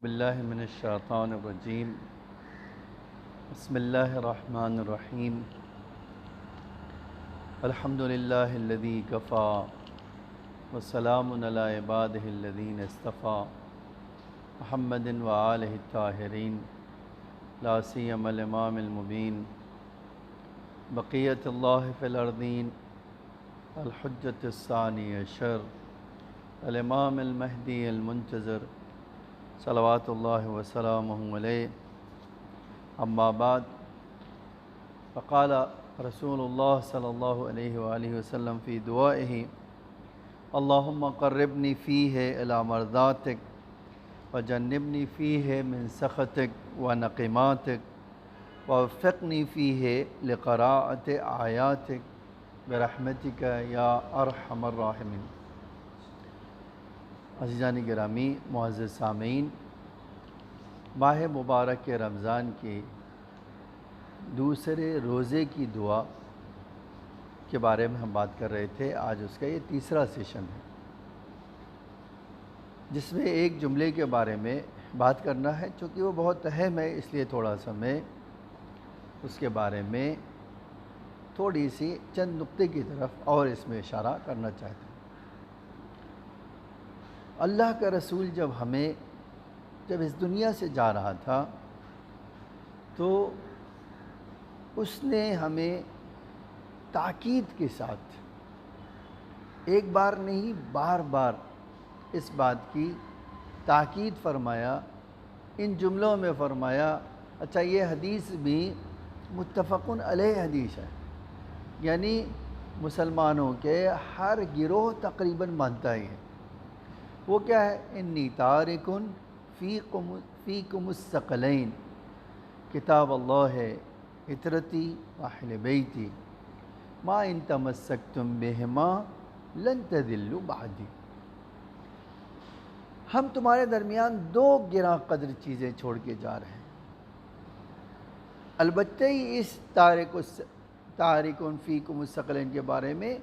باللہ من الشیطان الرجیم بسم اللہ الرحمن الرحیم الحمد للہ الذی کفا وسلام علی عبادہ الذین اصطفیٰ محمد وآلہ الطاہرین لا سیما الامام المبین بقیت اللہ فی الارضین الحجۃ الثانی عشر الامام المہدی المنتظر صلوات اللہ وسلامہ علیہ اما بعد فقال رسول اللہ صلی اللہ علیہ وآلہ وسلم فی دعائہ اللہم قربنی فیہ الی مرضاتک وجنبنی فیہ من سخطک ونقماتک ووفقنی فیہ لقراءۃ آیاتک برحمتک یا ارحم الراحمین۔ عزیزان گرامی، معزز سامعین، ماہ مبارک رمضان کے دوسرے روزے کی دعا کے بارے میں ہم بات کر رہے تھے۔ آج اس کا یہ تیسرا سیشن ہے جس میں ایک جملے کے بارے میں بات کرنا ہے، چونکہ وہ بہت اہم ہے، اس لیے تھوڑا سا میں اس کے بارے میں تھوڑی سی چند نقطے کی طرف اور اس میں اشارہ کرنا چاہتا ہوں۔ اللہ کا رسول جب اس دنیا سے جا رہا تھا تو اس نے ہمیں تاکید کے ساتھ ایک بار نہیں بار بار اس بات کی تاکید فرمایا، ان جملوں میں فرمایا۔ اچھا، یہ حدیث بھی متفقن علیہ حدیث ہے، یعنی مسلمانوں کے ہر گروہ تقریباً مانتا ہی ہے۔ وہ کیا ہے؟ انی تارکن فیکم الثقلین، کتاب اللہ عطرتی واہل بیتی ما ان تمسکتم بہما لن تضلوا بعدی۔ ہم تمہارے درمیان دو گراں قدر چیزیں چھوڑ کے جا رہے ہیں۔ البتہ ہی اس تارکن فیکم الثقلین کے بارے میں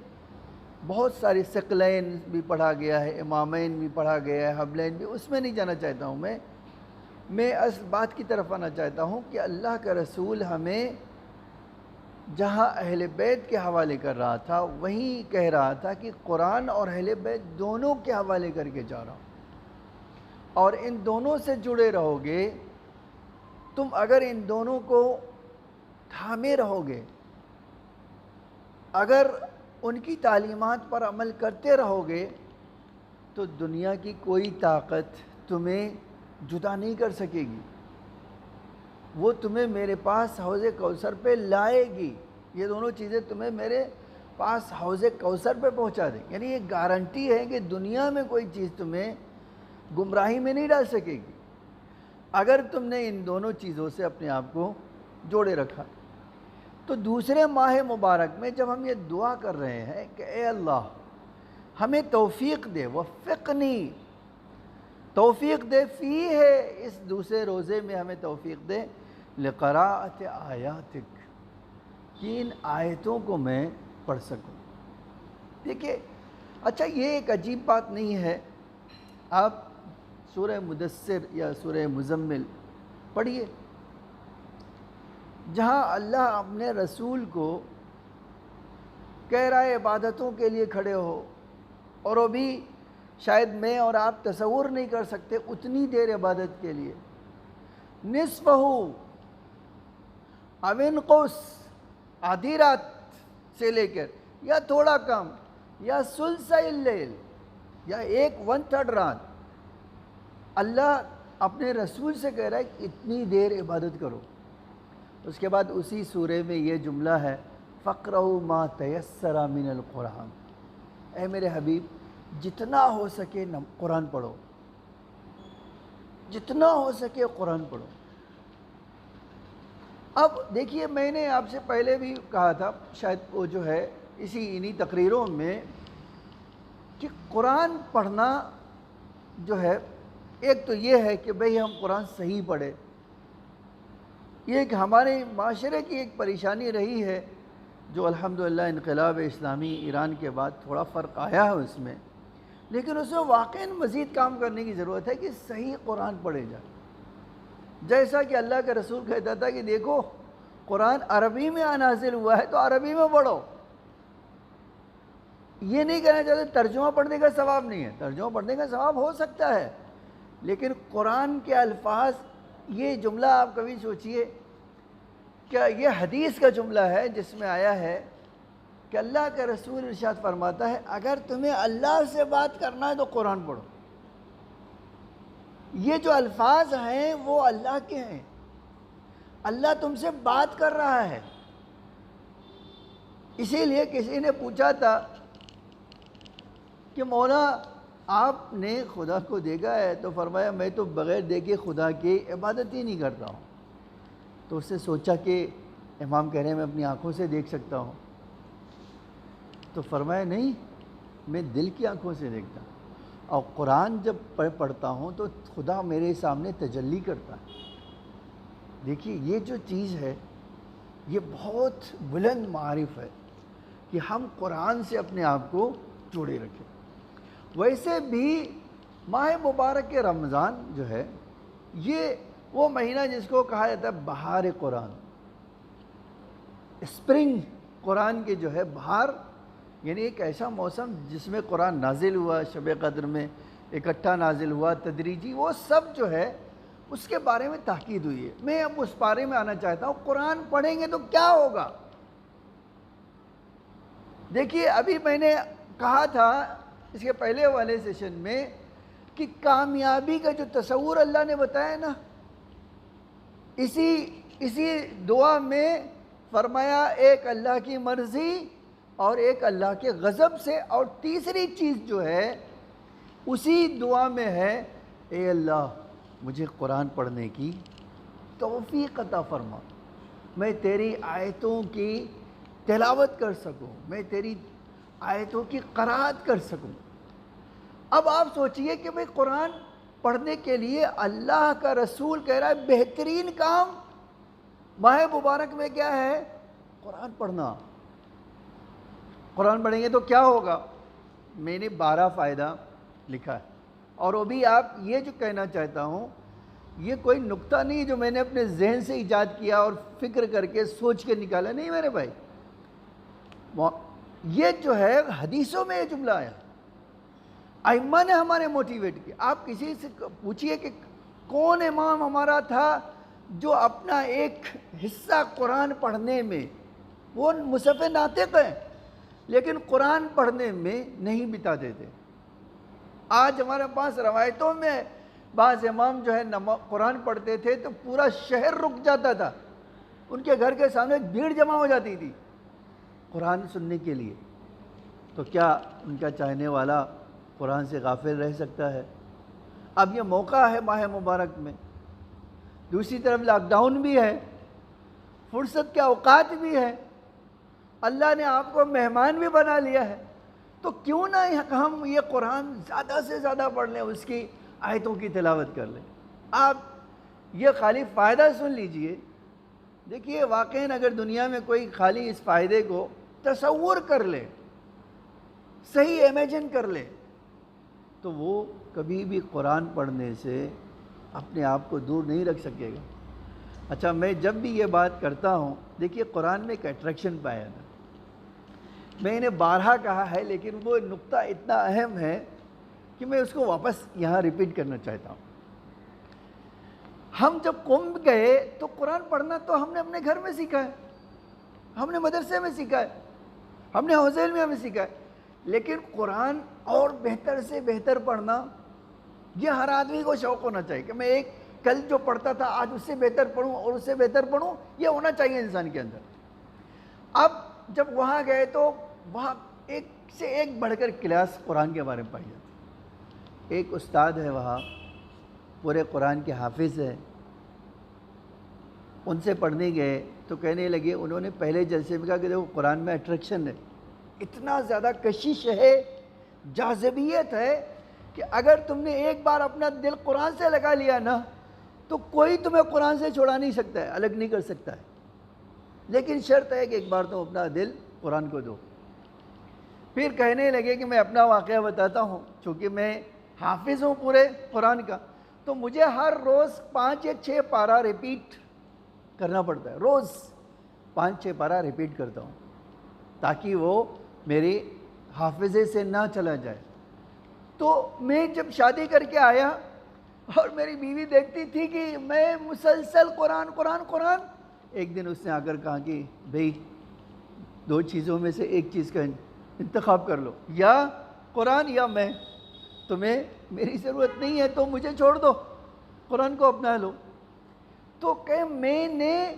بہت ساری ثقلین بھی پڑھا گیا ہے، امامین بھی پڑھا گیا ہے، حبلین بھی، اس میں نہیں جانا چاہتا ہوں میں اس بات کی طرف آنا چاہتا ہوں کہ اللہ کا رسول ہمیں جہاں اہل بیت کے حوالے کر رہا تھا وہیں کہہ رہا تھا کہ قرآن اور اہل بیت دونوں کے حوالے کر کے جا رہا ہوں، اور ان دونوں سے جڑے رہو گے تم۔ اگر ان دونوں کو تھامے رہو گے، اگر ان کی تعلیمات پر عمل کرتے رہو گے، تو دنیا کی کوئی طاقت تمہیں جدا نہیں کر سکے گی۔ وہ تمہیں میرے پاس حوض کوثر پہ لائے گی، یہ دونوں چیزیں تمہیں میرے پاس حوض کوثر پہ پہنچا دیں۔ یعنی یہ گارنٹی ہے کہ دنیا میں کوئی چیز تمہیں گمراہی میں نہیں ڈال سکے گی اگر تم نے ان دونوں چیزوں سے اپنے آپ کو جوڑے رکھا۔ تو دوسرے ماہ مبارک میں جب ہم یہ دعا کر رہے ہیں کہ اے اللہ ہمیں توفیق دے، وفقنی، توفیق دے فی ہے، اس دوسرے روزے میں ہمیں توفیق دے لقراءۃ آیاتک، کہ ان آیتوں کو میں پڑھ سکوں۔ دیکھیں، اچھا یہ ایک عجیب بات نہیں ہے؟ آپ سورہ مدثر یا سورہ مزمل پڑھیے، جہاں اللہ اپنے رسول کو کہہ رہا ہے عبادتوں کے لیے کھڑے ہو، اور وہ بھی شاید میں اور آپ تصور نہیں کر سکتے اتنی دیر عبادت کے لیے۔ نصفہ او انقص، آدھی رات سے لے کر یا تھوڑا کم، یا ثلث اللیل، یا 1/3 رات، اللہ اپنے رسول سے کہہ رہا ہے کہ اتنی دیر عبادت کرو۔ اس کے بعد اسی سورے میں یہ جملہ ہے فَقْرَؤْا مَا تَيَسَّرَ مِنَ الْقُرْآنِ، اے میرے حبیب جتنا ہو سکے قرآن پڑھو، جتنا ہو سکے قرآن پڑھو۔ اب دیکھیے، میں نے آپ سے پہلے بھی کہا تھا، شاید وہ جو ہے انہی تقریروں میں، کہ قرآن پڑھنا جو ہے، ایک تو یہ ہے کہ بھئی ہم قرآن صحیح پڑھیں۔ یہ ایک ہمارے معاشرے کی ایک پریشانی رہی ہے، جو الحمدللہ انقلاب اسلامی ایران کے بعد تھوڑا فرق آیا ہے اس میں۔ لیکن اس میں واقعاً مزید کام کرنے کی ضرورت ہے کہ صحیح قرآن پڑھے جائے. جیسا کہ اللہ کا رسول کہتا تھا کہ دیکھو قرآن عربی میں نازل ہوا ہے تو عربی میں پڑھو. یہ نہیں کہنا چاہتے ترجمہ پڑھنے کا ثواب نہیں ہے، ترجمہ پڑھنے کا ثواب ہو سکتا ہے، لیکن قرآن کے الفاظ، یہ جملہ آپ کبھی سوچئے، کیا یہ حدیث کا جملہ ہے جس میں آیا ہے کہ اللہ کا رسول ارشاد فرماتا ہے اگر تمہیں اللہ سے بات کرنا ہے تو قرآن پڑھو. یہ جو الفاظ ہیں وہ اللہ کے ہیں، اللہ تم سے بات کر رہا ہے. اسی لیے کسی نے پوچھا تھا کہ مولا آپ نے خدا کو دیکھا ہے؟ تو فرمایا میں تو بغیر دیکھے خدا کی عبادت ہی نہیں کرتا ہوں. تو اس سے سوچا کہ امام کہہ رہے ہیں میں اپنی آنکھوں سے دیکھ سکتا ہوں. تو فرمایا نہیں، میں دل کی آنکھوں سے دیکھتا ہوں، اور قرآن جب پڑھتا ہوں تو خدا میرے سامنے تجلی کرتا ہے. دیکھیے یہ جو چیز ہے یہ بہت بلند معرف ہے کہ ہم قرآن سے اپنے آپ کو جوڑے رکھیں. ویسے بھی ماہ مبارک کے رمضان جو ہے یہ وہ مہینہ جس کو کہا جاتا ہے بہار قرآن، اسپرنگ قرآن کے جو ہے، بہار یعنی ایک ایسا موسم جس میں قرآن نازل ہوا، شب قدر میں اکٹھا نازل ہوا، تدریجی، وہ سب جو ہے اس کے بارے میں تاکید ہوئی ہے. میں اب اس بارے میں آنا چاہتا ہوں قرآن پڑھیں گے تو کیا ہوگا. دیکھیے ابھی میں نے کہا تھا اس کے پہلے والے سیشن میں کہ کامیابی کا جو تصور اللہ نے بتایا نا، اسی دعا میں فرمایا ایک اللہ کی مرضی اور ایک اللہ کے غضب سے، اور تیسری چیز جو ہے اسی دعا میں ہے اے اللہ مجھے قرآن پڑھنے کی توفیق عطا فرما، میں تیری آیتوں کی تلاوت کر سکوں، میں تیری آیتوں کی قرأت کر سکوں. اب آپ سوچئے کہ بھئی قرآن پڑھنے کے لیے اللہ کا رسول کہہ رہا ہے بہترین کام ماہ مبارک میں کیا ہے؟ قرآن پڑھنا. قرآن پڑھیں گے تو کیا ہوگا؟ میں نے 12 فائدہ لکھا ہے، اور وہ بھی آپ یہ جو کہنا چاہتا ہوں یہ کوئی نکتہ نہیں جو میں نے اپنے ذہن سے ایجاد کیا اور فکر کر کے سوچ کے نکالا، نہیں میرے بھائی. یہ جو ہے حدیثوں میں یہ جملہ آیا، ائمہ نے ہمارے موٹیویٹ کیا. آپ کسی سے پوچھئے کہ کون امام ہمارا تھا جو اپنا ایک حصہ قرآن پڑھنے میں، وہ مصحف ناطق ہیں لیکن قرآن پڑھنے میں نہیں بتاتے تھے. آج ہمارے پاس روایتوں میں بعض امام جو ہے قرآن پڑھتے تھے تو پورا شہر رک جاتا تھا، ان کے گھر کے سامنے بھیڑ جمع ہو جاتی تھی قرآن سننے کے لیے. تو کیا ان کا چاہنے والا قرآن سے غافل رہ سکتا ہے؟ اب یہ موقع ہے ماہ مبارک میں، دوسری طرف لاک ڈاؤن بھی ہے، فرصت کے اوقات بھی ہے، اللہ نے آپ کو مہمان بھی بنا لیا ہے، تو کیوں نہ ہم یہ قرآن زیادہ سے زیادہ پڑھ لیں، اس کی آیتوں کی تلاوت کر لیں. آپ یہ خالی فائدہ سن لیجئے. دیکھیے واقعاً اگر دنیا میں کوئی خالی اس فائدے کو تصور کر لے، صحیح امیجن کر لے، تو وہ کبھی بھی قرآن پڑھنے سے اپنے آپ کو دور نہیں رکھ سکے گا. اچھا میں جب بھی یہ بات کرتا ہوں، دیکھیے قرآن میں ایک اٹریکشن پایا تھا، میں نے بارہا کہا ہے لیکن وہ نقطہ اتنا اہم ہے کہ میں اس کو واپس یہاں ریپیٹ کرنا چاہتا ہوں. ہم جب کمبھ گئے تو قرآن پڑھنا تو ہم نے اپنے گھر میں سیکھا ہے، ہم نے مدرسے میں سیکھا ہے، ہم نے حوض علمیہ میں سیکھا ہے، لیکن قرآن اور بہتر سے بہتر پڑھنا یہ ہر آدمی کو شوق ہونا چاہیے کہ میں ایک کل جو پڑھتا تھا آج اس سے بہتر پڑھوں اور اس سے بہتر پڑھوں، یہ ہونا چاہیے انسان کے اندر. اب جب وہاں گئے تو وہاں ایک سے ایک بڑھ کر کلاس قرآن کے بارے میں پائی جاتی. ایک استاد ہے وہاں پورے قرآن کے حافظ ہے، ان سے پڑھنے گئے تو کہنے لگے، انہوں نے پہلے جلسے میں کہا کہ دیکھو قرآن میں اٹریکشن ہے، اتنا زیادہ کشش ہے، جاذبیت ہے کہ اگر تم نے ایک بار اپنا دل قرآن سے لگا لیا نا تو کوئی تمہیں قرآن سے چھوڑا نہیں سکتا ہے، الگ نہیں کر سکتا ہے، لیکن شرط ہے کہ ایک بار تم اپنا دل قرآن کو دو. پھر کہنے لگے کہ میں اپنا واقعہ بتاتا ہوں، چونکہ میں حافظ ہوں پورے قرآن کا، تو مجھے ہر روز 5 یا 6 پارہ ریپیٹ کرنا پڑتا ہے، روز 5-6 پارہ ریپیٹ کرتا ہوں تاکہ وہ میرے حافظے سے نہ چلا جائے۔ تو میں جب شادی کر کے آیا اور میری بیوی دیکھتی تھی کہ میں مسلسل قرآن قرآن قرآن، ایک دن اس نے آ کر کہا کہ بھئی 2 چیزوں میں سے ایک چیز کا انتخاب کر لو، یا قرآن یا میں، تمہیں میری ضرورت نہیں ہے تو مجھے چھوڑ دو، قرآن کو اپنا لو۔ تو کہ میں نے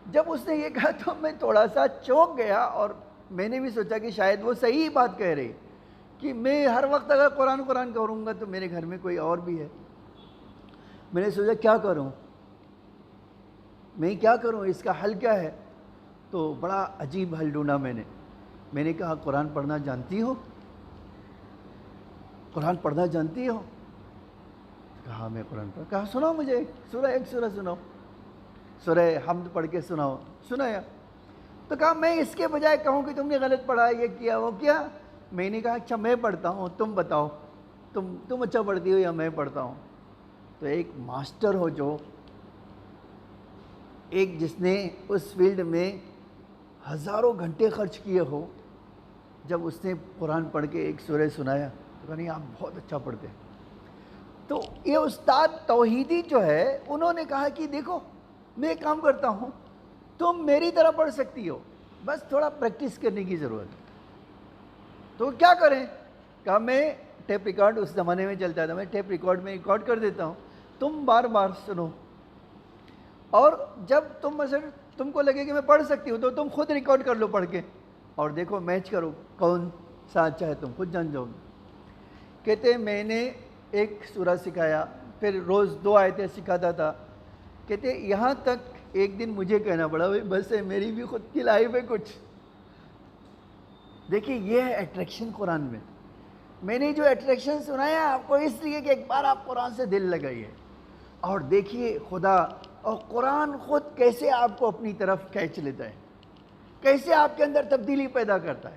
جب اس نے یہ کہا تو میں تھوڑا سا چونک گیا، اور میں نے بھی سوچا کہ شاید وہ صحیح بات کہہ رہی کہ میں ہر وقت اگر قرآن قرآن کروں گا تو میرے گھر میں کوئی اور بھی ہے۔ میں نے سوچا کیا کروں، میں کیا کروں، اس کا حل کیا ہے؟ تو بڑا عجیب حل ڈھونڈا میں نے کہا قرآن پڑھنا جانتی ہو؟ قرآن پڑھنا جانتی ہو؟ کہا میں قرآن پڑھ، کہا سناؤ مجھے ایک سورہ سناؤ، سورہ حمد پڑھ کے سناؤ۔ سنایا تو کہا میں اس کے بجائے کہوں کہ تم نے غلط پڑھا، یہ کیا وہ کیا، میں نے کہا اچھا میں پڑھتا ہوں، تم بتاؤ تم اچھا پڑھتی ہو یا میں پڑھتا ہوں؟ تو ایک ماسٹر ہو، جو ایک جس نے اس فیلڈ میں ہزاروں گھنٹے خرچ کیے ہو، جب اس نے قرآن پڑھ کے ایک سورہ سنایا تو کہا نہیں آپ بہت اچھا پڑھتے ہیں۔ تو یہ استاد توحیدی جو ہے انہوں نے کہا کہ دیکھو میں ایک کام کرتا ہوں، تم میری طرح پڑھ سکتی ہو، بس تھوڑا پریکٹس کرنے کی ضرورت ہے۔ تو کیا کریں؟ کہا میں ٹیپ ریکارڈ، اس زمانے میں چلتا تھا، میں ٹیپ ریکارڈ میں ریکارڈ کر دیتا ہوں، تم بار بار سنو، اور جب تم کو لگے کہ میں پڑھ سکتی ہوں تو تم خود ریکارڈ کر لو پڑھ کے، اور دیکھو میچ کرو کون سا اچھا ہے، تم خود جان جاؤ گے۔ کہتے میں نے ایک سورہ سکھایا، پھر روز 2 آیتیں سکھاتا تھا۔ کہتے یہاں تک ایک دن مجھے کہنا پڑا بھائی بس ہے، میری بھی خود کی لائف ہے کچھ۔ دیکھیے یہ ہے اٹریکشن قرآن میں۔ میں نے جو اٹریکشن سنایا آپ کو اس لیے کہ ایک بار آپ قرآن سے دل لگائیے اور دیکھیے خدا اور قرآن خود کیسے آپ کو اپنی طرف کھینچ لیتا ہے، کیسے آپ کے اندر تبدیلی پیدا کرتا ہے،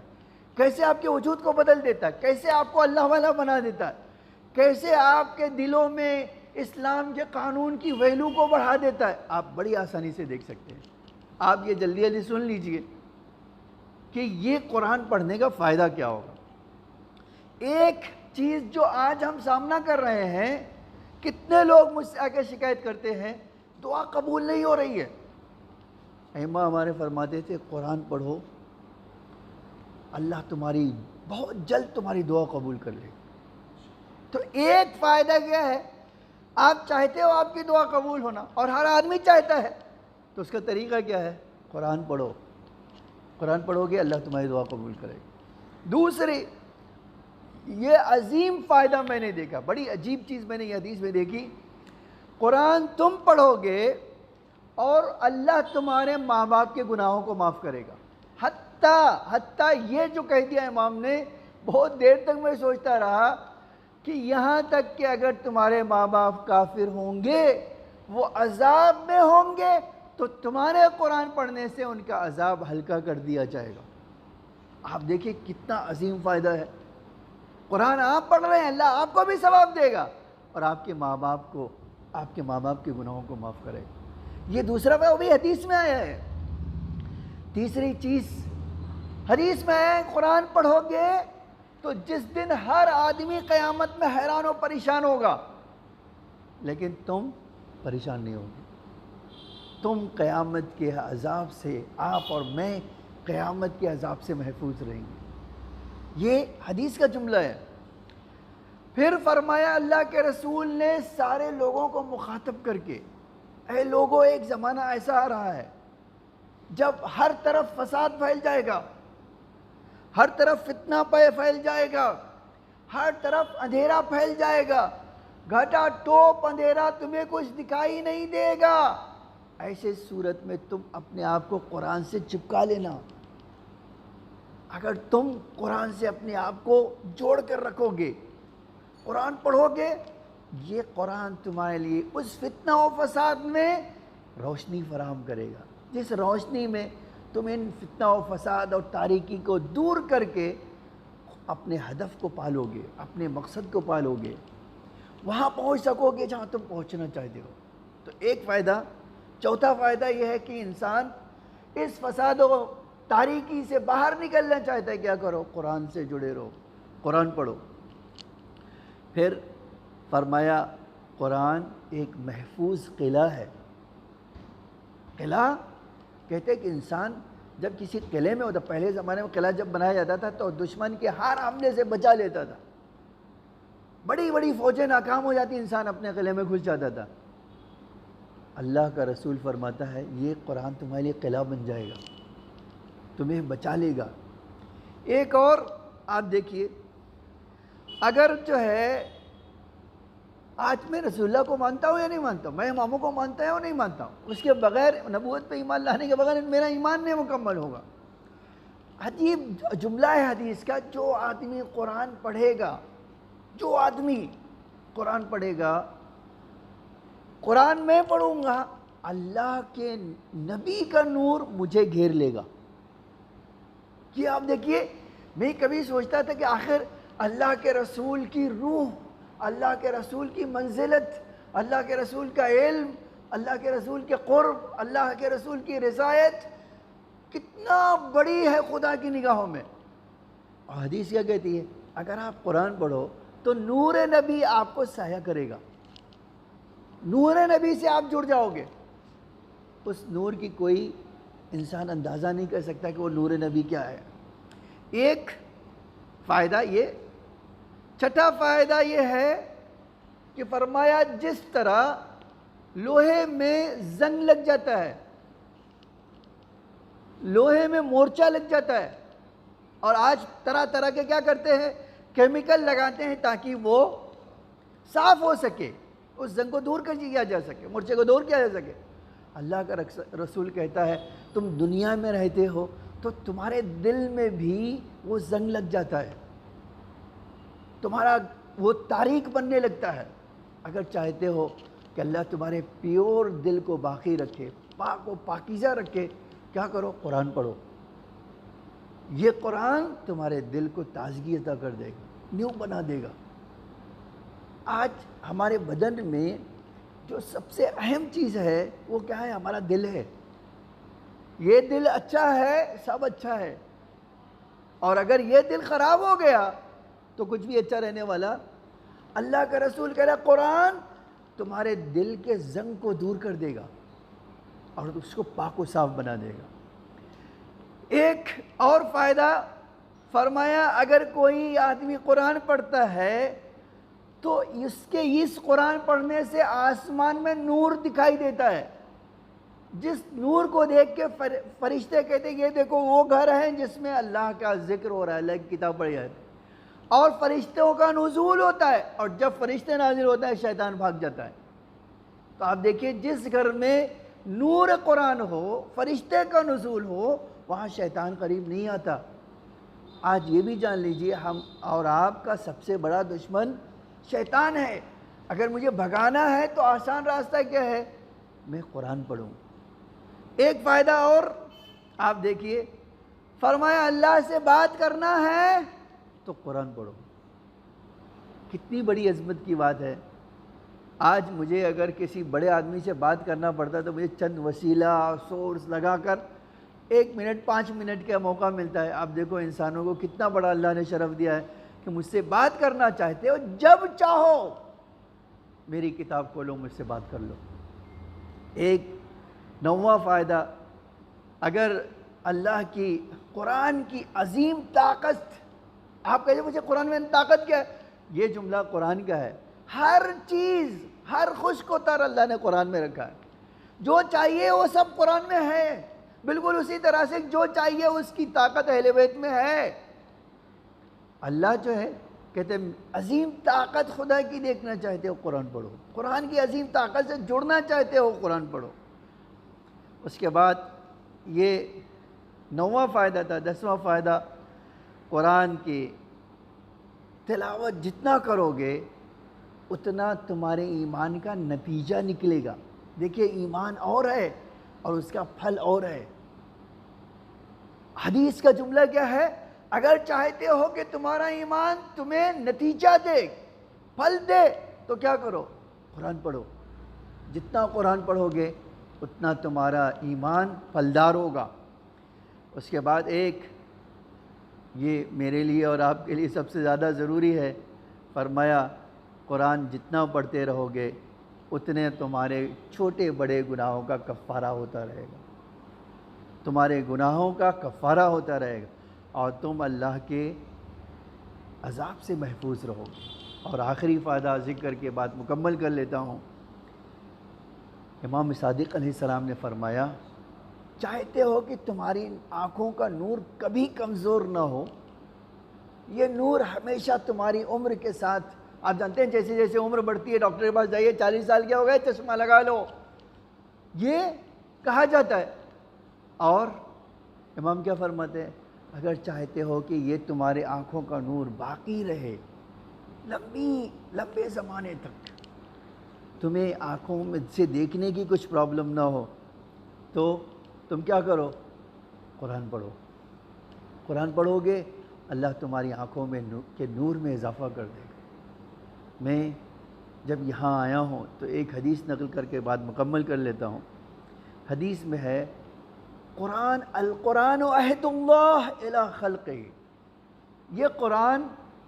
کیسے آپ کے وجود کو بدل دیتا ہے، کیسے آپ کو اللہ والا بنا دیتا ہے، کیسے آپ کے دلوں میں اسلام کے قانون کی ویلیو کو بڑھا دیتا ہے، آپ بڑی آسانی سے دیکھ سکتے ہیں۔ آپ یہ جلدی جلدی سن لیجئے کہ یہ قرآن پڑھنے کا فائدہ کیا ہوگا۔ ایک چیز جو آج ہم سامنا کر رہے ہیں، کتنے لوگ مجھ سے آ کے شکایت کرتے ہیں دعا قبول نہیں ہو رہی ہے۔ ائمہ ہمارے فرماتے تھے قرآن پڑھو، اللہ تمہاری بہت جلد تمہاری دعا قبول کر لے۔ تو ایک فائدہ کیا ہے، آپ چاہتے ہو آپ کی دعا قبول ہونا، اور ہر آدمی چاہتا ہے، تو اس کا طریقہ کیا ہے؟ قرآن پڑھو، قرآن پڑھو گے اللہ تمہاری دعا قبول کرے گا۔ دوسری یہ عظیم فائدہ میں نے دیکھا، بڑی عجیب چیز میں نے یہ حدیث میں دیکھی، قرآن تم پڑھو گے اور اللہ تمہارے ماں باپ کے گناہوں کو معاف کرے گا۔ حتیٰ یہ جو کہہ دیا امام نے، بہت دیر تک میں سوچتا رہا کہ یہاں تک کہ اگر تمہارے ماں باپ کافر ہوں گے، وہ عذاب میں ہوں گے، تو تمہارے قرآن پڑھنے سے ان کا عذاب ہلکا کر دیا جائے گا۔ آپ دیکھیں کتنا عظیم فائدہ ہے۔ قرآن آپ پڑھ رہے ہیں، اللہ آپ کو بھی ثواب دے گا اور آپ کے ماں باپ کو، آپ کے ماں باپ کے گناہوں کو معاف کرے گا۔ یہ دوسرا وہ بھی حدیث میں آیا ہے۔ تیسری چیز حدیث میں ہے، قرآن پڑھو گے تو جس دن ہر آدمی قیامت میں حیران و پریشان ہوگا، لیکن تم پریشان نہیں ہوگے، تم قیامت کے عذاب سے، آپ اور میں قیامت کے عذاب سے محفوظ رہیں گے۔ یہ حدیث کا جملہ ہے۔ پھر فرمایا اللہ کے رسول نے سارے لوگوں کو مخاطب کر کے، اے لوگوں ایک زمانہ ایسا آ رہا ہے جب ہر طرف فساد پھیل جائے گا، ہر طرف فتنہ پھیل جائے گا، ہر طرف اندھیرا پھیل جائے گا، گھٹا ٹوپ اندھیرا تمہیں کچھ دکھائی نہیں دے گا۔ ایسے صورت میں تم اپنے آپ کو قرآن سے چپکا لینا۔ اگر تم قرآن سے اپنے آپ کو جوڑ کر رکھو گے، قرآن پڑھو گے، یہ قرآن تمہارے لیے اس فتنہ و فساد میں روشنی فراہم کرے گا، جس روشنی میں تم ان فتنہ و فساد اور تاریکی کو دور کر کے اپنے ہدف کو پالو گے، اپنے مقصد کو پالو گے، وہاں پہنچ سکو گے جہاں تم پہنچنا چاہتے ہو۔ تو ایک فائدہ، چوتھا فائدہ یہ ہے کہ انسان اس فساد و تاریکی سے باہر نکلنا چاہتا ہے، کیا کرو؟ قرآن سے جڑے رہو، قرآن پڑھو۔ پھر فرمایا قرآن ایک محفوظ قلعہ ہے۔ قلعہ کہتے ہیں کہ انسان جب کسی قلعے میں ہوتا، پہلے زمانے میں قلعہ جب بنایا جاتا تھا تو دشمن کے ہر حملے سے بچا لیتا تھا، بڑی بڑی فوجیں ناکام ہو جاتی، انسان اپنے قلعے میں گھس جاتا تھا۔ اللہ کا رسول فرماتا ہے یہ قرآن تمہارے لیے قلعہ بن جائے گا، تمہیں بچا لے گا۔ ایک اور آپ دیکھیے، اگر جو ہے آج میں رسول اللہ کو مانتا ہوں یا نہیں مانتا ہوں، میں اماموں کو مانتا ہوں یا نہیں مانتا ہوں، اس کے بغیر نبوت پہ ایمان لانے کے بغیر میرا ایمان نہیں مکمل ہوگا۔ عجیب جملہ ہے حدیث کا، جو آدمی قرآن پڑھے گا، جو آدمی قرآن پڑھے گا، قرآن میں پڑھوں گا، اللہ کے نبی کا نور مجھے گھیر لے گا۔ یہ آپ دیکھیے، میں کبھی سوچتا تھا کہ آخر اللہ کے رسول کی روح، اللہ کے رسول کی منزلت، اللہ کے رسول کا علم، اللہ کے رسول کے قرب، اللہ کے رسول کی رضایت کتنا بڑی ہے خدا کی نگاہوں میں۔ اور حدیث کیا کہتی ہے؟ اگر آپ قرآن پڑھو تو نور نبی آپ کو سایہ کرے گا، نور نبی سے آپ جڑ جاؤ گے۔ اس نور کی کوئی انسان اندازہ نہیں کر سکتا کہ وہ نور نبی کیا ہے۔ ایک فائدہ یہ، چھٹا فائدہ یہ ہے کہ فرمایا جس طرح لوہے میں زنگ لگ جاتا ہے، لوہے میں مورچہ لگ جاتا ہے، اور آج طرح طرح کے کیا کرتے ہیں، کیمیکل لگاتے ہیں تاکہ وہ صاف ہو سکے، اس زنگ کو دور کر دیا جا سکے، مورچے کو دور کیا جا سکے۔ اللہ کا رسول کہتا ہے تم دنیا میں رہتے ہو تو تمہارے دل میں بھی وہ زنگ لگ جاتا ہے، تمہارا وہ تاریک بننے لگتا ہے۔ اگر چاہتے ہو کہ اللہ تمہارے پیور دل کو باقی رکھے، پاک و پاکیزہ رکھے، کیا کرو؟ قرآن پڑھو۔ یہ قرآن تمہارے دل کو تازگی عطا کر دے گا، نیو بنا دے گا۔ آج ہمارے بدن میں جو سب سے اہم چیز ہے وہ کیا ہے؟ ہمارا دل ہے۔ یہ دل اچھا ہے، سب اچھا ہے، اور اگر یہ دل خراب ہو گیا تو کچھ بھی اچھا رہنے والا۔ اللہ کا رسول کہہ رہا قرآن تمہارے دل کے زنگ کو دور کر دے گا اور اس کو پاک و صاف بنا دے گا۔ ایک اور فائدہ فرمایا، اگر کوئی آدمی قرآن پڑھتا ہے تو اس قرآن پڑھنے سے آسمان میں نور دکھائی دیتا ہے، جس نور کو دیکھ کے فرشتے کہتے ہیں یہ دیکھو وہ گھر ہے جس میں اللہ کا ذکر ہو رہا ہے، اللہ کی کتاب پڑھی جاتی ہے، اور فرشتوں کا نزول ہوتا ہے، اور جب فرشتے نازل ہوتا ہے شیطان بھاگ جاتا ہے۔ تو آپ دیکھیے جس گھر میں نور قرآن ہو، فرشتے کا نزول ہو، وہاں شیطان قریب نہیں آتا۔ آج یہ بھی جان لیجئے ہم اور آپ کا سب سے بڑا دشمن شیطان ہے۔ اگر مجھے بھگانا ہے تو آسان راستہ کیا ہے؟ میں قرآن پڑھوں۔ ایک فائدہ اور آپ دیکھیے، فرمایا اللہ سے بات کرنا ہے تو قرآن پڑھو۔ کتنی بڑی عظمت کی بات ہے۔ آج مجھے اگر کسی بڑے آدمی سے بات کرنا پڑتا ہے تو مجھے چند وسیلہ سورس لگا کر 1 منٹ 5 منٹ کا موقع ملتا ہے۔ آپ دیکھو انسانوں کو کتنا بڑا اللہ نے شرف دیا ہے کہ مجھ سے بات کرنا چاہتے ہو جب چاہو میری کتاب کھولو، مجھ سے بات کر لو۔ ایک 9واں فائدہ، اگر اللہ کی قرآن کی عظیم طاقت، آپ کہتے مجھے قرآن میں طاقت کیا ہے؟ یہ جملہ قرآن کا ہے۔ ہر چیز، ہر خشک و تر اللہ نے قرآن میں رکھا ہے، جو چاہیے وہ سب قرآن میں ہے، بالکل اسی طرح سے جو چاہیے اس کی طاقت اہل بیت میں ہے۔ اللہ جو ہے کہتے ہیں عظیم طاقت خدا کی دیکھنا چاہتے ہو قرآن پڑھو، قرآن کی عظیم طاقت سے جڑنا چاہتے ہو قرآن پڑھو۔ اس کے بعد یہ 9واں فائدہ تھا۔ 10واں فائدہ، قرآن کی تلاوت جتنا کرو گے اتنا تمہارے ایمان کا نتیجہ نکلے گا۔ دیکھیے ایمان اور ہے اور اس کا پھل اور ہے۔ حدیث کا جملہ کیا ہے؟ اگر چاہتے ہو کہ تمہارا ایمان تمہیں نتیجہ دے، پھل دے، تو کیا کرو؟ قرآن پڑھو۔ جتنا قرآن پڑھو گے اتنا تمہارا ایمان پھلدار ہوگا۔ اس کے بعد ایک یہ میرے لیے اور آپ کے لیے سب سے زیادہ ضروری ہے، فرمایا قرآن جتنا پڑھتے رہو گے اتنے تمہارے چھوٹے بڑے گناہوں کا کفارہ ہوتا رہے گا، تمہارے گناہوں کا کفارہ ہوتا رہے گا، اور تم اللہ کے عذاب سے محفوظ رہو گے۔ اور آخری فائدہ ذکر کے بعد مکمل کر لیتا ہوں۔ امام صادق علیہ السلام نے فرمایا، چاہتے ہو کہ تمہاری آنکھوں کا نور کبھی کمزور نہ ہو، یہ نور ہمیشہ تمہاری عمر کے ساتھ، آپ جانتے ہیں جیسے جیسے عمر بڑھتی ہے ڈاکٹر کے پاس جائیے، 40 سال کے ہو گئے چشمہ لگا لو، یہ کہا جاتا ہے۔ اور امام کیا فرماتے ہیں؟ اگر چاہتے ہو کہ یہ تمہارے آنکھوں کا نور باقی رہے لمبے زمانے تک، تمہیں آنکھوں میں سے دیکھنے کی کچھ پرابلم نہ ہو، تو تم کیا کرو؟ قرآن پڑھو۔ قرآن پڑھو گے اللہ تمہاری آنکھوں میں کے نور میں اضافہ کر دے گا۔ میں جب یہاں آیا ہوں تو ایک حدیث نقل کر کے بعد مکمل کر لیتا ہوں۔ حدیث میں ہے، القرآن عہد اللہ الی خلقہ، یہ قرآن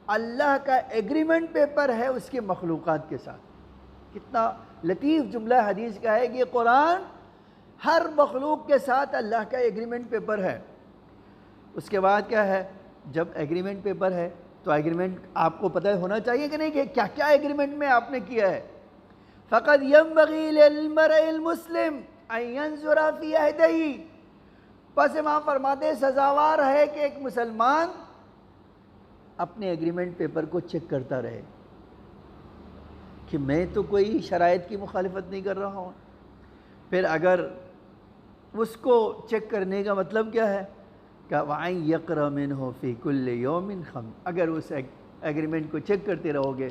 اللہ کا ایگریمنٹ پیپر ہے اس کے مخلوقات کے ساتھ۔ کتنا لطیف جملہ حدیث کا ہے کہ یہ قرآن ہر مخلوق کے ساتھ اللہ کا ایگریمنٹ پیپر ہے۔ اس کے بعد کیا ہے؟ جب ایگریمنٹ پیپر ہے تو ایگریمنٹ آپ کو پتہ ہونا چاہیے کہ نہیں کہ کیا کیا ایگریمنٹ میں آپ نے کیا ہے۔ فَقَدْ يَنْبَغِي لِلْمَرْءِ الْمُسْلِمِ أَنْ يَنْظُرَ فِي عَهْدَيْهِ، پس امام فرماتے ہیں سزاوار ہے کہ ایک مسلمان اپنے ایگریمنٹ پیپر کو چیک کرتا رہے کہ میں تو کوئی شرائط کی مخالفت نہیں کر رہا ہوں۔ پھر اگر اس کو چیک کرنے کا مطلب کیا ہے کہ وَعَنْ يَقْرَ مِنْهُ فِي كُلِّ يَوْمٍ خَمْسٍ، اگر اس ایگریمنٹ کو چیک کرتے رہو گے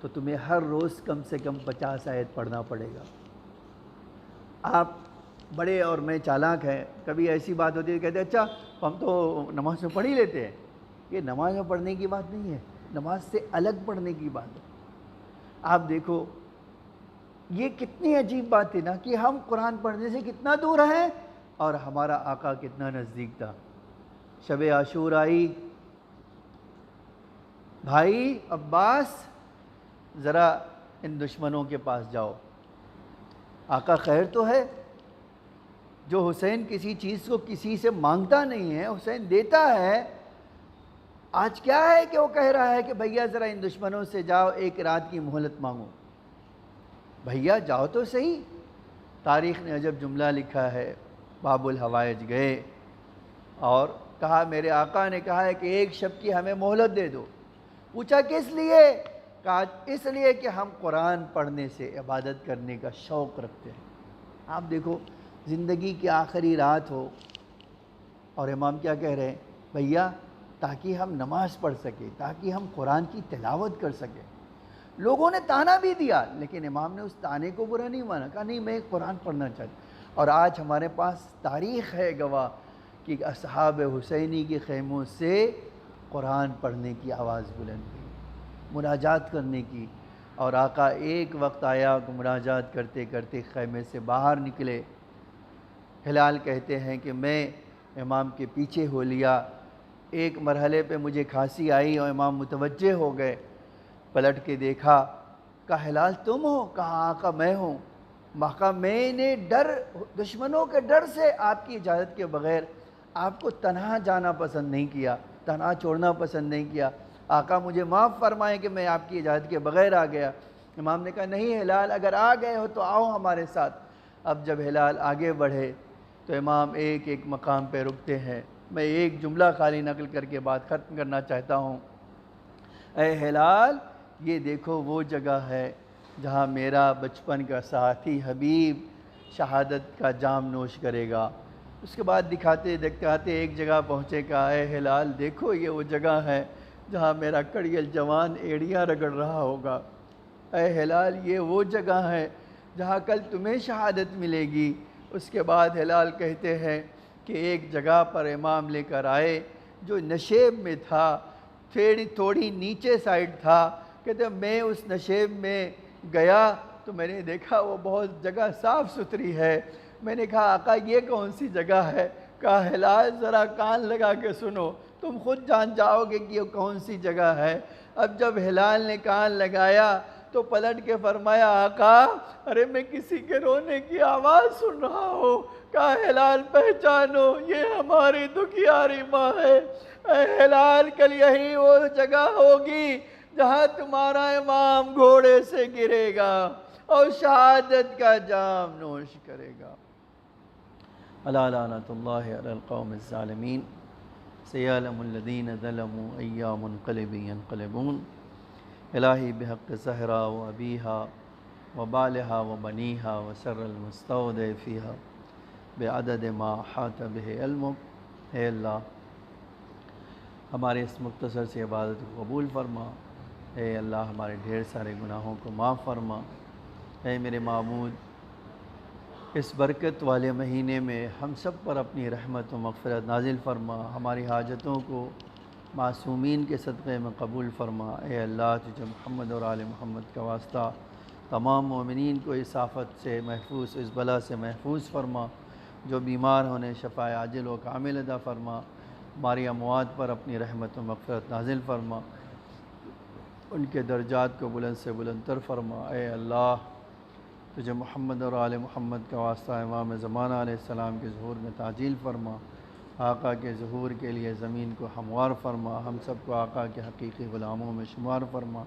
تو تمہیں ہر روز کم سے کم 50 آیت پڑھنا پڑے گا۔ آپ بڑے اور میں چالاک ہیں، کبھی ایسی بات ہوتی ہے کہتے ہیں اچھا ہم تو نماز میں پڑھ ہی لیتے ہیں۔ یہ نماز میں پڑھنے کی بات نہیں ہے، نماز سے الگ پڑھنے کی بات ہے۔ آپ دیکھو یہ کتنی عجیب بات ہے نا کہ ہم قرآن پڑھنے سے کتنا دور ہیں اور ہمارا آقا کتنا نزدیک تھا۔ شب عاشور آئی، بھائی عباس ذرا ان دشمنوں کے پاس جاؤ، آقا خیر تو ہے، جو حسین کسی چیز کو کسی سے مانگتا نہیں ہے حسین دیتا ہے۔ آج کیا ہے کہ وہ کہہ رہا ہے کہ بھیا ذرا ان دشمنوں سے جاؤ، ایک رات کی مہلت مانگو۔ بھیا جاؤ تو صحیح۔ تاریخ نے عجب جملہ لکھا ہے، باب الحوائج گئے اور کہا میرے آقا نے کہا ہے کہ ایک شب کی ہمیں مہلت دے دو۔ پوچھا کس لیے؟ کہا اس لیے کہ ہم قرآن پڑھنے سے عبادت کرنے کا شوق رکھتے ہیں۔ آپ دیکھو زندگی کی آخری رات ہو اور امام کیا کہہ رہے ہیں؟ بھیا تاکہ ہم نماز پڑھ سکیں، تاکہ ہم قرآن کی تلاوت کر سکیں۔ لوگوں نے تانا بھی دیا لیکن امام نے اس تانے کو برا نہیں مانا، کہا نہیں میں قرآن پڑھنا چاہتا ہوں۔ اور آج ہمارے پاس تاریخ ہے گواہ کہ اصحاب حسینی کے خیموں سے قرآن پڑھنے کی آواز بلند ہوئی، مناجات کرنے کی، اور آقا ایک وقت آیا کہ مناجات کرتے کرتے خیمے سے باہر نکلے۔ ہلال کہتے ہیں کہ میں امام کے پیچھے ہو لیا، ایک مرحلے پہ مجھے کھانسی آئی اور امام متوجہ ہو گئے، پلٹ کے دیکھا، کہا ہلال تم ہو؟ کہا آقا میں ہوں۔ کہا میں نے دشمنوں کے ڈر سے آپ کی اجازت کے بغیر آپ کو تنہا جانا پسند نہیں کیا، تنہا چھوڑنا پسند نہیں کیا، آقا مجھے معاف فرمائیں کہ میں آپ کی اجازت کے بغیر آ گیا۔ امام نے کہا نہیں ہلال اگر آ گئے ہو تو آؤ ہمارے ساتھ۔ اب جب ہلال آگے بڑھے تو امام ایک ایک مقام پہ رکتے ہیں۔ میں ایک جملہ خالی نقل کر کے بات ختم کرنا چاہتا ہوں۔ اے ہلال یہ دیکھو وہ جگہ ہے جہاں میرا بچپن کا ساتھی حبیب شہادت کا جام نوش کرے گا۔ اس کے بعد دکھاتے دکھاتے ایک جگہ پہنچے، کہا اے ہلال دیکھو یہ وہ جگہ ہے جہاں میرا کڑیل جوان ایڑیاں رگڑ رہا ہوگا۔ اے ہلال یہ وہ جگہ ہے جہاں کل تمہیں شہادت ملے گی۔ اس کے بعد ہلال کہتے ہیں کہ ایک جگہ پر امام لے کر آئے جو نشیب میں تھا، تھوڑی نیچے سائڈ تھا، کہتے میں اس نشیب میں گیا تو میں نے دیکھا وہ بہت جگہ صاف ستھری ہے۔ میں نے کہا آقا یہ کون سی جگہ ہے؟ کہا ہلال ذرا کان لگا کے سنو، تم خود جان جاؤ گے کہ یہ کون سی جگہ ہے۔ اب جب ہلال نے کان لگایا تو پلٹ کے فرمایا آقا ارے میں کسی کے رونے کی آواز سن رہا ہوں۔ کہا ہلال پہچانو یہ ہماری دکھیاری ماں ہے۔ اے ہلال کل یہی وہ جگہ ہوگی جہاں تمہارا امام گھوڑے سے گرے گا اور شہادت کا جام نوش کرے گا۔ الا لعنت اللہ علی القوم الظالمین سیعلم الذین ظلموا ای منقلب ینقلبون۔ الہی بحق زہرا و ابیہا و بالہا و بنیہا و شر المستودع فیہا بعدد ما احاط بہ علمک۔ اے اللہ ہمارے اس مختصر سی عبادت کو قبول فرما۔ اے اللہ ہمارے ڈھیر سارے گناہوں کو معاف فرما۔ اے میرے معبود اس برکت والے مہینے میں ہم سب پر اپنی رحمت و مغفرت نازل فرما، ہماری حاجتوں کو معصومین کے صدقے میں قبول فرما۔ اے اللہ تجھے محمد اور آل محمد کا واسطہ تمام مومنین کو اس آفت سے محفوظ، اس بلا سے محفوظ فرما۔ جو بیمار ہونے شفاء عاجل و کامل عطا فرما۔ ہماری اموات پر اپنی رحمت و مغفرت نازل فرما، ان کے درجات کو بلند سے بلند تر فرما۔ اے اللہ تجھے محمد اور آل محمد کا واسطہ امام زمانہ علیہ السلام کے ظہور میں تعجیل فرما۔ آقا کے ظہور کے لیے زمین کو ہموار فرما، ہم سب کو آقا کے حقیقی غلاموں میں شمار فرما۔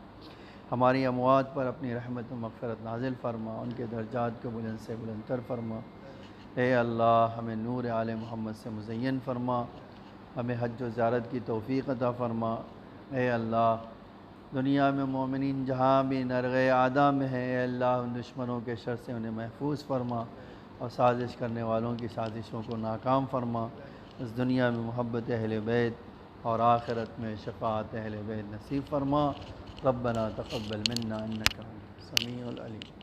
ہماری اموات پر اپنی رحمت و مغفرت نازل فرما، ان کے درجات کو بلند سے بلند تر فرما۔ اے اللہ ہمیں نور آل محمد سے مزین فرما، ہمیں حج و زیارت کی توفیق عطا فرما۔ اے اللہ دنیا میں مومنین جہاں بھی نرغِ اعداء میں ہیں، اے اللہ ان دشمنوں کے شر سے انہیں محفوظ فرما اور سازش کرنے والوں کی سازشوں کو ناکام فرما۔ اس دنیا میں محبت اہل بیت اور آخرت میں شفاعت اہل بیت نصیب فرما۔ ربنا تقبل منا انک انت السمیع العلیم۔